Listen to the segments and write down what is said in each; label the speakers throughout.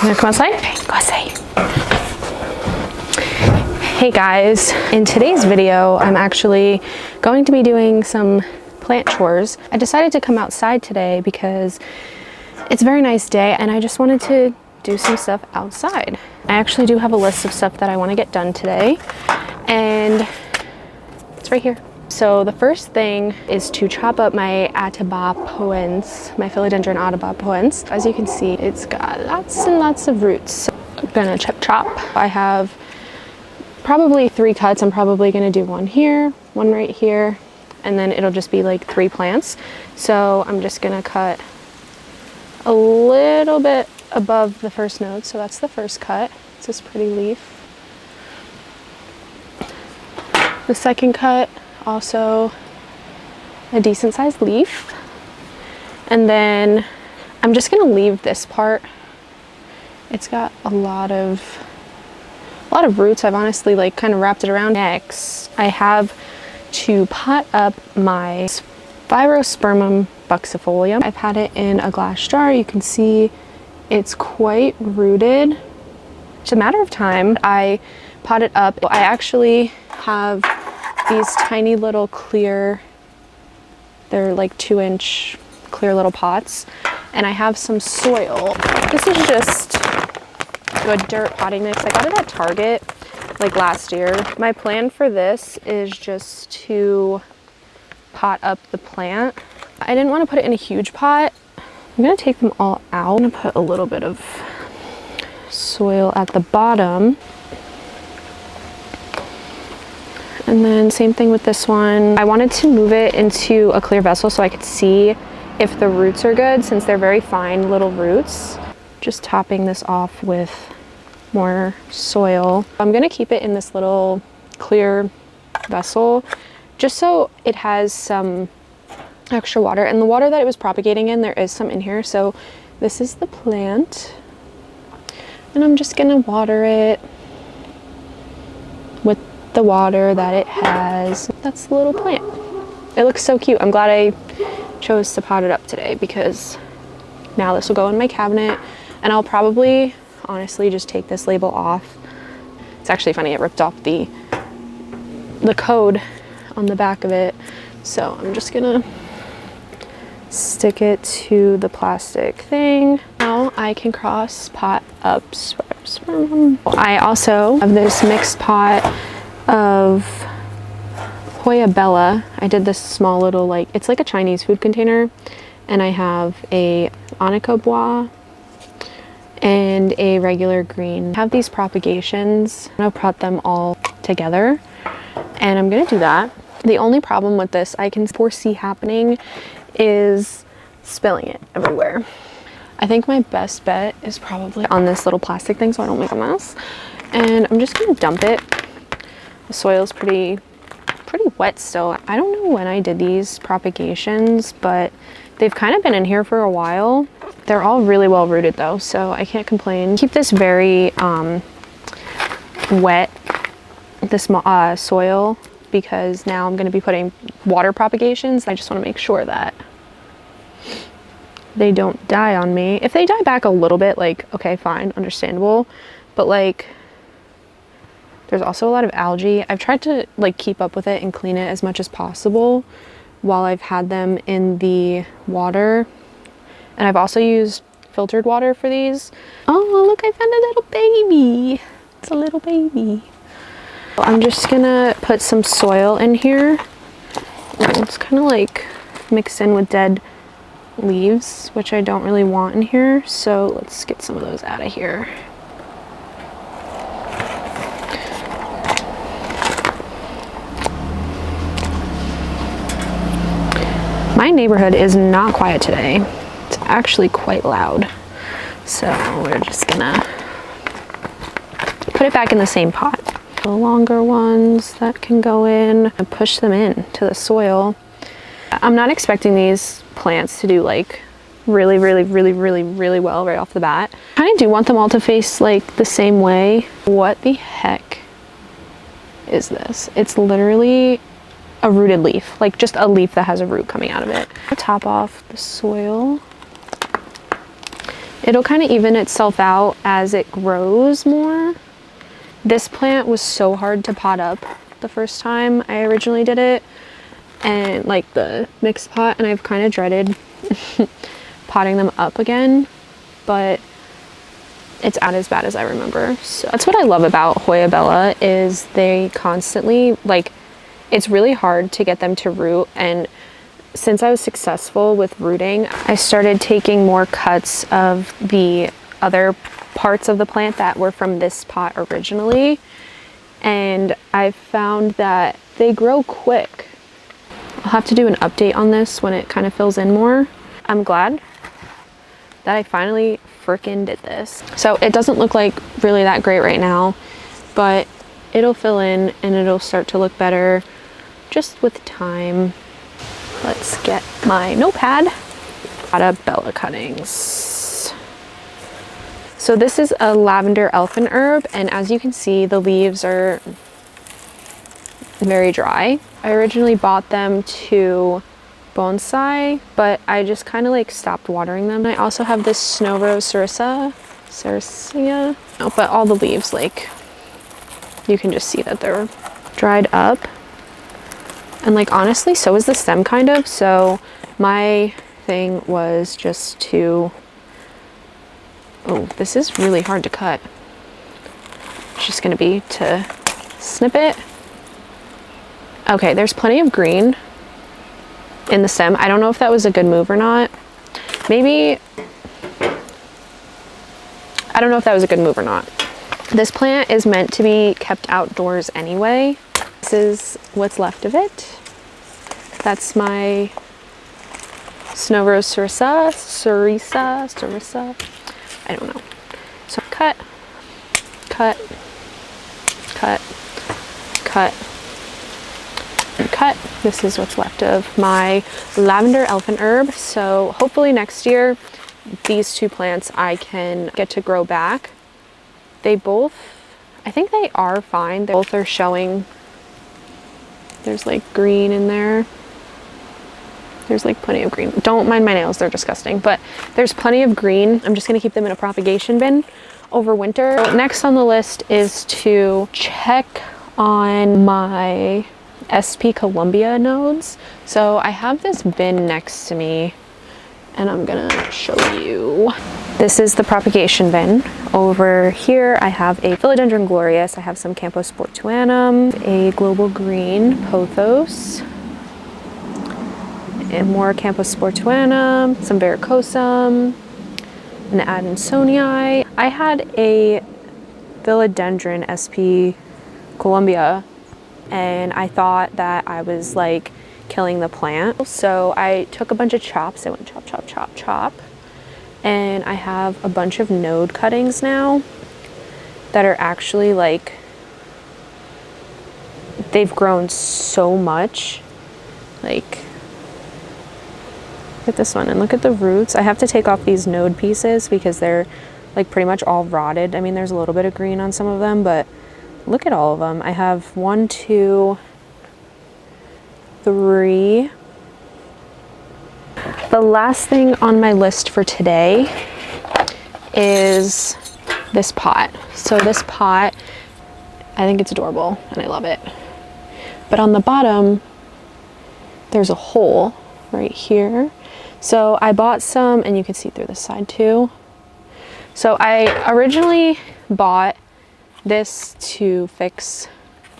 Speaker 1: Wanna come outside? Okay, go outside. Hey guys, in today's video, I'm actually going to be doing some plant chores. I decided to come outside today because it's a very nice day and I just wanted to do some stuff outside. I actually do have a list of stuff that I want to get done today and it's right here. So the first thing is to chop up my atabapoens, my philodendron atabapoens. As you can see, it's got lots and lots of roots. I'm gonna chop. I have probably 3 cuts. I'm probably gonna do one here, one right here, and then it'll just be like 3 plants. So I'm just gonna cut a little bit above the first node. So that's the first cut. It's this pretty leaf. The second cut, also a decent sized leaf. And then I'm just gonna leave this part. It's got a lot of roots. I've honestly like kind of wrapped it around. Next, I have to pot up my Spirospermum buxifolium. I've had it in a glass jar. You can see it's quite rooted. It's a matter of time. I pot it up. I actually have these tiny little clear, they're like 2-inch clear little pots, and I have some soil. This is just a dirt potting mix. I got it at Target like last year. My plan for this is just to pot up the plant. I didn't want to put it in a huge pot. I'm gonna take them all out. I'm gonna put a little bit of soil at the bottom. And then same thing with this one. I wanted to move it into a clear vessel so I could see if the roots are good, since they're very fine little roots. Just topping this off with more soil. I'm gonna keep it in this little clear vessel just so it has some extra water. And the water that it was propagating in, there is some in here. So this is the plant. And I'm just gonna water it with the water that it has. That's the little plant. It looks so cute. I'm glad I chose to pot it up today because now this will go in my cabinet and I'll probably honestly just take this label off. It's actually funny, it ripped off the code on the back of it. So I'm just gonna stick it to the plastic thing. Now I can cross pot up. I also have this mixed pot of Hoya Bella. I did this small little, like, it's like a Chinese food container, and I have a Onycha Bois and a regular green. I have these propagations. I'm gonna pot them all together and I'm gonna do that. The only problem with this I can foresee happening is spilling it everywhere. I think my best bet is probably on this little plastic thing so I don't make a mess. And I'm just gonna dump it. The soil's pretty wet still. I don't know when I did these propagations, but they've kind of been in here for a while. They're all really well rooted though, so I can't complain. Keep this very wet, this soil, because now I'm gonna be putting water propagations. I just wanna make sure that they don't die on me. If they die back a little bit, like, okay, fine, understandable. But like, there's also a lot of algae. I've tried to like keep up with it and clean it as much as possible while I've had them in the water. And I've also used filtered water for these. Oh, look, I found a little baby. It's a little baby. I'm just gonna put some soil in here. It's kind of like mixed in with dead leaves, which I don't really want in here. So let's get some of those out of here. My neighborhood is not quiet today. It's actually quite loud. So we're just gonna put it back in the same pot. The longer ones that can go in and push them in to the soil. I'm not expecting these plants to do like really well right off the bat. I kind of do want them all to face like the same way. What the heck is this? It's literally a rooted leaf, like just a leaf that has a root coming out of it. Top off the soil. It'll kind of even itself out as it grows more. This plant was so hard to pot up the first time I originally did it, and like the mixed pot, and I've kind of dreaded potting them up again, but it's not as bad as I remember. So that's what I love about Hoya Bella, is they constantly, like, it's really hard to get them to root, and since I was successful with rooting, I started taking more cuts of the other parts of the plant that were from this pot originally, and I found that they grow quick. I'll have to do an update on this when it kind of fills in more. I'm glad that I finally freaking did this. So it doesn't look like really that great right now, but it'll fill in and it'll start to look better just with time. Let's get my notepad. A lot of Bella cuttings. So this is a lavender elfin herb, and as you can see, the leaves are very dry. I originally bought them to bonsai, but I just kind of like stopped watering them. I also have this snow rose cercia, oh, but all the leaves, like, you can just see that they're dried up. And like, honestly, so is the stem kind of. So my thing was just to, oh, this is really hard to cut. It's just gonna be to snip it. Okay, there's plenty of green in the stem. I don't know if that was a good move or not. Maybe, I don't know if that was a good move or not. This plant is meant to be kept outdoors anyway. This is what's left of it. That's my snow rose cercia, I don't know. So cut, cut, cut, cut, and cut. This is what's left of my lavender elfin herb. So hopefully next year, these two plants I can get to grow back. They both, I think they are fine. They both are showing, there's like green in there. There's like plenty of green. Don't mind my nails, they're disgusting, but there's plenty of green. I'm just gonna keep them in a propagation bin over winter. So next on the list is to check on my SP Columbia nodes. So I have this bin next to me and I'm gonna show you. This is the propagation bin. Over here I have a Philodendron glorious, I have some Campos sportuanum, a global green pothos, and more Campos sportuanum, some varicosum, an Adansonii. I had a Philodendron SP Columbia and I thought that I was like killing the plant. So I took a bunch of chops, I went chop, chop, chop, chop. And I have a bunch of node cuttings now that are actually like, they've grown so much. Like, look at this one and look at the roots. I have to take off these node pieces because they're like pretty much all rotted. I mean, there's a little bit of green on some of them, but look at all of them. I have 1, 2, 3. The last thing on my list for today is this pot. So this pot, I think it's adorable and I love it. But on the bottom, there's a hole right here. So I bought some, and you can see through this side too. So I originally bought this to fix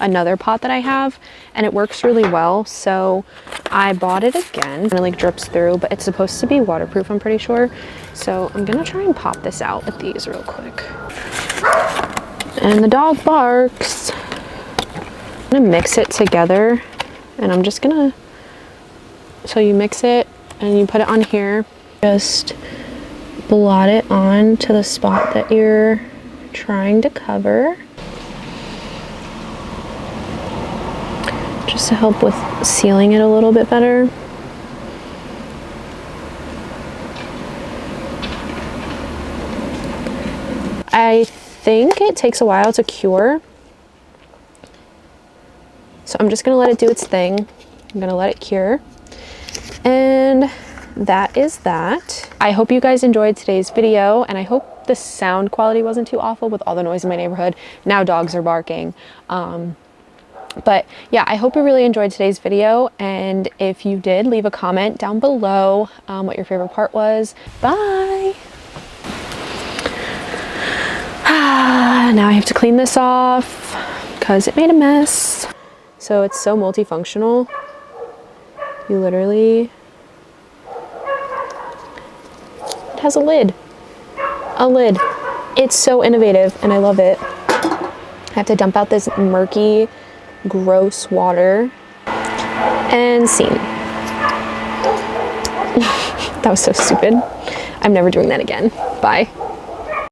Speaker 1: another pot that I have, and it works really well. So I bought it again. It like drips through, but it's supposed to be waterproof, I'm pretty sure. So I'm gonna try and pop this out with these real quick. And the dog barks. I'm gonna mix it together, and I'm just gonna, so you mix it and you put it on here. Just blot it on to the spot that you're trying to cover. Just to help with sealing it a little bit better. I think it takes a while to cure. So I'm just gonna let it do its thing. I'm gonna let it cure. And that is that. I hope you guys enjoyed today's video, and I hope the sound quality wasn't too awful with all the noise in my neighborhood. Now dogs are barking. But yeah, I hope you really enjoyed today's video, and if you did, leave a comment down below what your favorite part was. Bye! Now I have to clean this off because it made a mess. So it's so multifunctional. You literally... It has a lid. A lid. It's so innovative and I love it. I have to dump out this murky, gross water. And scene. That was so stupid. I'm never doing that again. Bye.